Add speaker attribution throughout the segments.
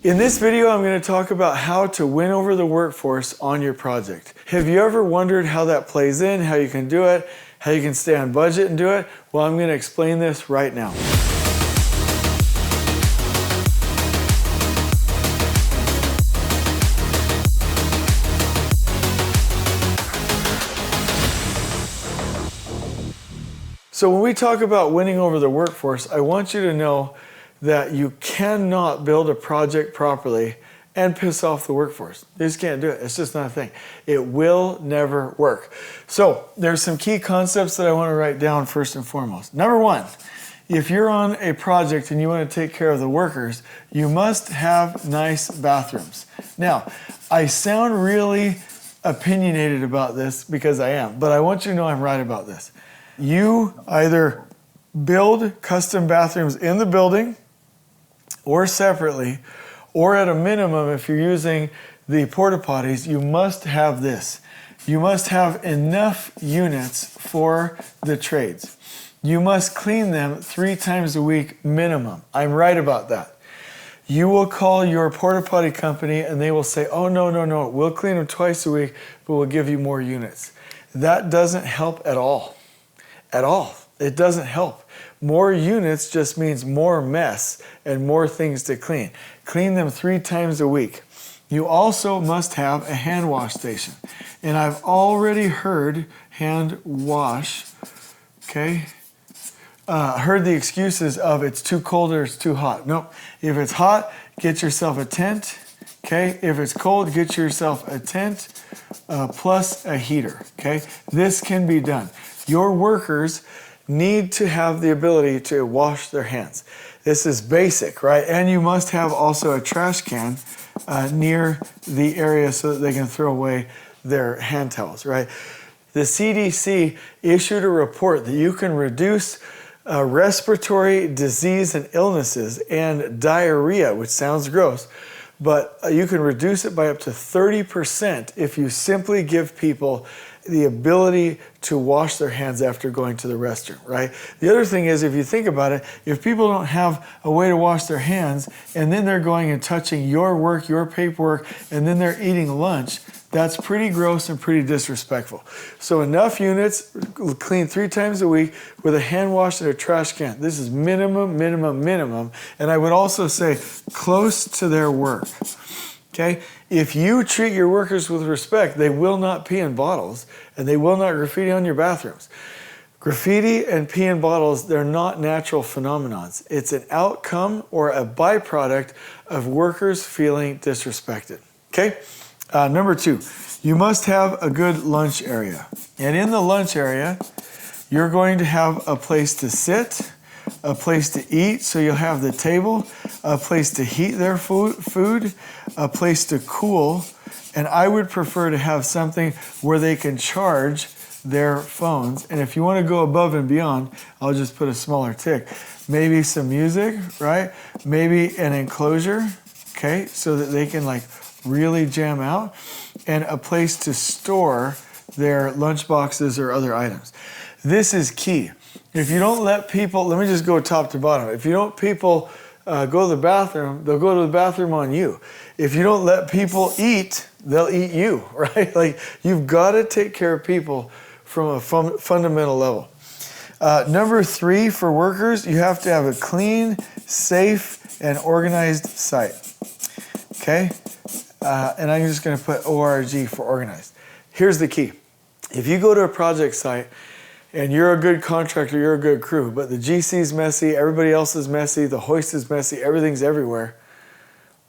Speaker 1: In this video, I'm going to talk about how to win over the workforce on your project. Have you ever wondered how that plays in, how you can do it, how you can stay on budget and do it? Well, I'm going to explain this right now. So when we talk about winning over the workforce, I want you to know that you cannot build a project properly and piss off the workforce. You just can't do it. It's just not a thing. It will never work. So there's some key concepts that I want to write down first and foremost. Number one, if you're on a project and you want to take care of the workers, you must have nice bathrooms. Now, I sound really opinionated about this because I am, but I want you to know I'm right about this. You either build custom bathrooms in the building or separately, or at a minimum, if you're using the porta potties, you must have this. You must have enough units for the trades. You must clean them 3 times a week minimum. I'm right about that. You will call your porta potty company and they will say, oh, no, we'll clean them twice a week, but we'll give you more units. That doesn't help at all. At all. It doesn't help. More units just means more mess and more things to clean. Clean them 3 times a week. You also must have a hand wash station. And I've already heard hand wash, okay? Heard the excuses of it's too cold or it's too hot. Nope. If it's hot, get yourself a tent, okay? If it's cold, get yourself a tent plus a heater, okay? This can be done. Your workers need to have the ability to wash their hands. This is basic, right? And you must have also a trash can near the area so that they can throw away their hand towels, right? The CDC issued a report that you can reduce respiratory disease and illnesses and diarrhea, which sounds gross, but you can reduce it by up to 30% if you simply give people the ability to wash their hands after going to the restroom, right? The other thing is, if you think about it, if people don't have a way to wash their hands and then they're going and touching your work, your paperwork, and then they're eating lunch, that's pretty gross and pretty disrespectful. So enough units, clean 3 times a week with a hand wash and a trash can. This is minimum. And I would also say close to their work. Okay? If you treat your workers with respect, they will not pee in bottles and they will not graffiti on your bathrooms. Graffiti and pee in bottles, they're not natural phenomenons. It's an outcome or a byproduct of workers feeling disrespected. Okay? Number 2, you must have a good lunch area. And in the lunch area, you're going to have a place to sit, a place to eat, so you'll have the table, a place to heat their food, a place to cool, and I would prefer to have something where they can charge their phones. And if you want to go above and beyond, I'll just put a smaller tick. Maybe some music, right? Maybe an enclosure, okay, so that they can like really jam out, and a place to store their lunch boxes or other items. This is key. If you don't let people, let me just go top to bottom. If you don't people go to the bathroom, they'll go to the bathroom on you. If you don't let people eat, they'll eat you, right? Like, you've got to take care of people from a fundamental level. Number 3, for workers, you have to have a clean, safe, and organized site. Okay? And I'm just going to put ORG for organized. Here's the key. If you go to a project site and you're a good contractor, you're a good crew, but the GC's messy, everybody else is messy, the hoist is messy, everything's everywhere,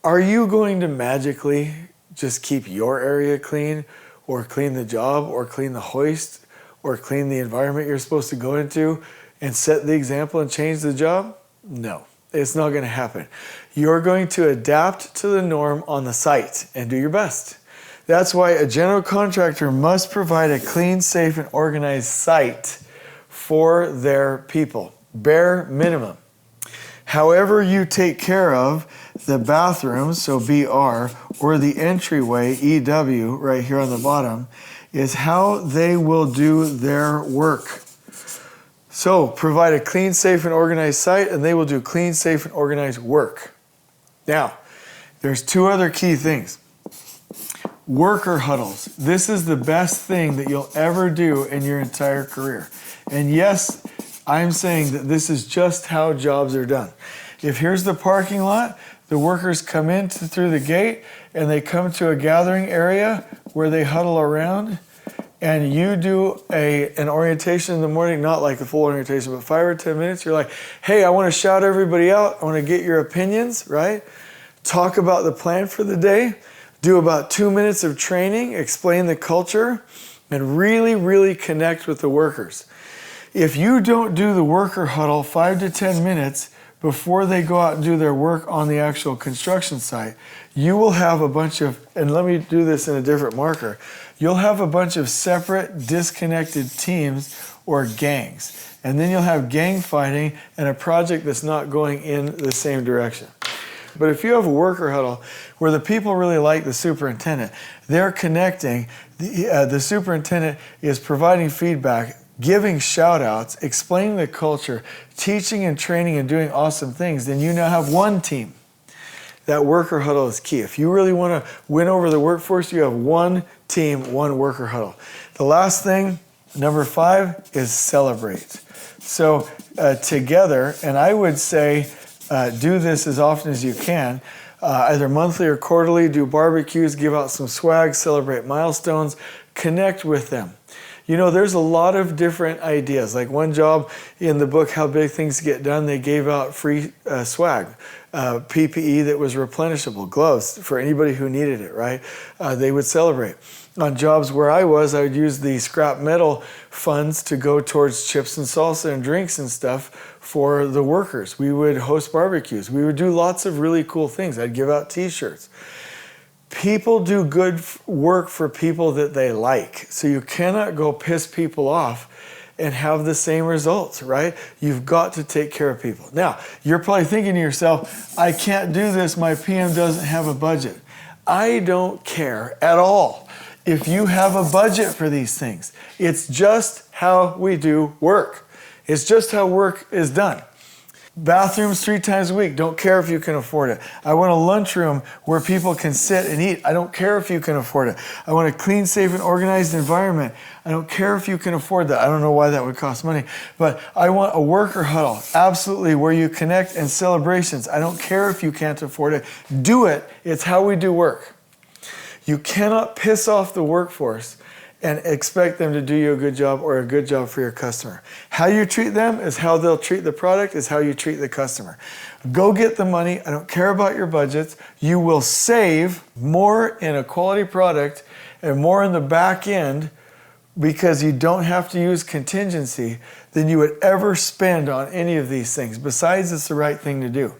Speaker 1: are you going to magically just keep your area clean, or clean the job, or clean the hoist, or clean the environment you're supposed to go into and set the example and change the job? No, it's not going to happen. You're going to adapt to the norm on the site and do your best. That's why a general contractor must provide a clean, safe, and organized site for their people. Bare minimum. However you take care of the bathrooms, so BR, or the entryway, EW, right here on the bottom, is how they will do their work. So provide a clean, safe, and organized site, and they will do clean, safe, and organized work. Now, There's two other key things. Worker huddles. This is the best thing that you'll ever do in your entire career. And yes, I'm saying that this is just how jobs are done. If here's the parking lot, the workers come in through the gate and they come to a gathering area where they huddle around, and you do an orientation in the morning, not like the full orientation, but 5 or 10 minutes. You're like, hey, I want to shout everybody out. I want to get your opinions, right? Talk about the plan for the day. Do about 2 minutes of training, explain the culture, and really, really connect with the workers. If you don't do the worker huddle 5 to 10 minutes before they go out and do their work on the actual construction site, you will have a bunch of, and let me do this in a different marker, you'll have a bunch of separate, disconnected teams or gangs. And then you'll have gang fighting and a project that's not going in the same direction. But if you have a worker huddle where the people really like the superintendent, they're connecting, the superintendent is providing feedback, giving shout outs, explaining the culture, teaching and training and doing awesome things, then you now have one team. That worker huddle is key. If you really want to win over the workforce, you have one team, one worker huddle. The last thing, number 5, is celebrate. So together, and I would say do this as often as you can, either monthly or quarterly, do barbecues, give out some swag, celebrate milestones, connect with them. You know, there's a lot of different ideas. Like one job in the book, How Big Things Get Done, they gave out free swag, PPE that was replenishable, gloves for anybody who needed it, right? They would celebrate. On jobs where I would use the scrap metal funds to go towards chips and salsa and drinks and stuff for the workers. We would host barbecues. We would do lots of really cool things. I'd give out t-shirts. People do good work for people that they like. So you cannot go piss people off and have the same results, right? You've got to take care of people. Now, you're probably thinking to yourself, I can't do this. My PM doesn't have a budget. I don't care at all if you have a budget for these things. It's just how we do work. It's just how work is done. Bathrooms 3 times a week. Don't care if you can afford it. I want a lunchroom where people can sit and eat. I don't care if you can afford it. I want a clean, safe, and organized environment. I don't care if you can afford that. I don't know why that would cost money. But I want a worker huddle, absolutely, where you connect, and celebrations. I don't care if you can't afford it. Do it. It's how we do work. You cannot piss off the workforce and expect them to do you a good job or a good job for your customer. How you treat them is how they'll treat the product, is how you treat the customer. Go get the money. I don't care about your budgets. You will save more in a quality product and more in the back end because you don't have to use contingency than you would ever spend on any of these things. Besides, it's the right thing to do.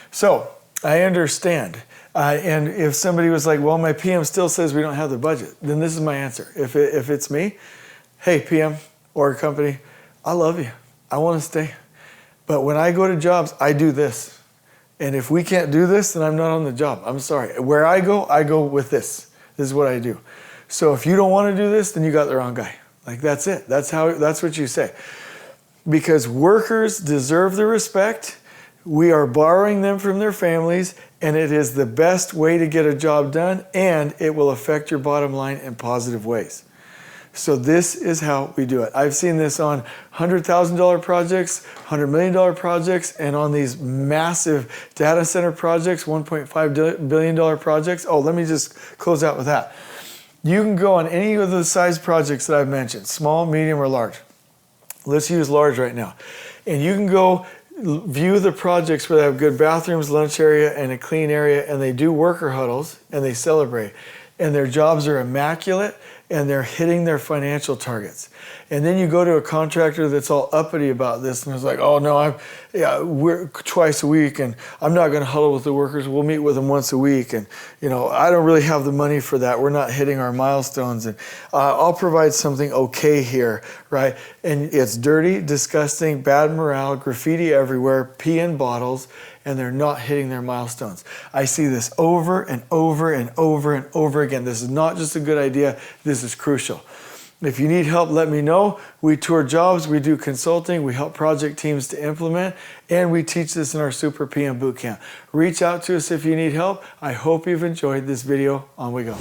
Speaker 1: So I understand. And if somebody was like, well, my PM still says we don't have the budget, then this is my answer. If it's me, hey, PM or a company, I love you. I want to stay. But when I go to jobs, I do this. And if we can't do this, then I'm not on the job. I'm sorry. Where I go with this. This is what I do. So if you don't want to do this, then you got the wrong guy. Like, that's it. That's what you say. Because workers deserve the respect. We are borrowing them from their families, and it is the best way to get a job done, and it will affect your bottom line in positive ways. So this is how we do it. I've seen this on $100,000 projects, $100 million projects, and on these massive data center projects, $1.5 billion projects. Oh, let me just close out with that. You can go on any of the size projects that I've mentioned, small, medium, or large. Let's use large right now. And you can go view the projects where they have good bathrooms, lunch area, and a clean area, and they do worker huddles, and they celebrate. And their jobs are immaculate, and they're hitting their financial targets. And then you go to a contractor that's all uppity about this, and it's like, oh no, we're twice a week, and I'm not going to huddle with the workers. We'll meet with them once a week, and I don't really have the money for that. We're not hitting our milestones, and I'll provide something okay here, right? And it's dirty, disgusting, bad morale, graffiti everywhere, pee in bottles, and they're not hitting their milestones. I see this over and over and over and over again. This is not just a good idea. This is crucial. If you need help, let me know. We tour jobs, we do consulting, we help project teams to implement, and we teach this in our Super PM Bootcamp. Reach out to us if you need help. I hope you've enjoyed this video. On we go.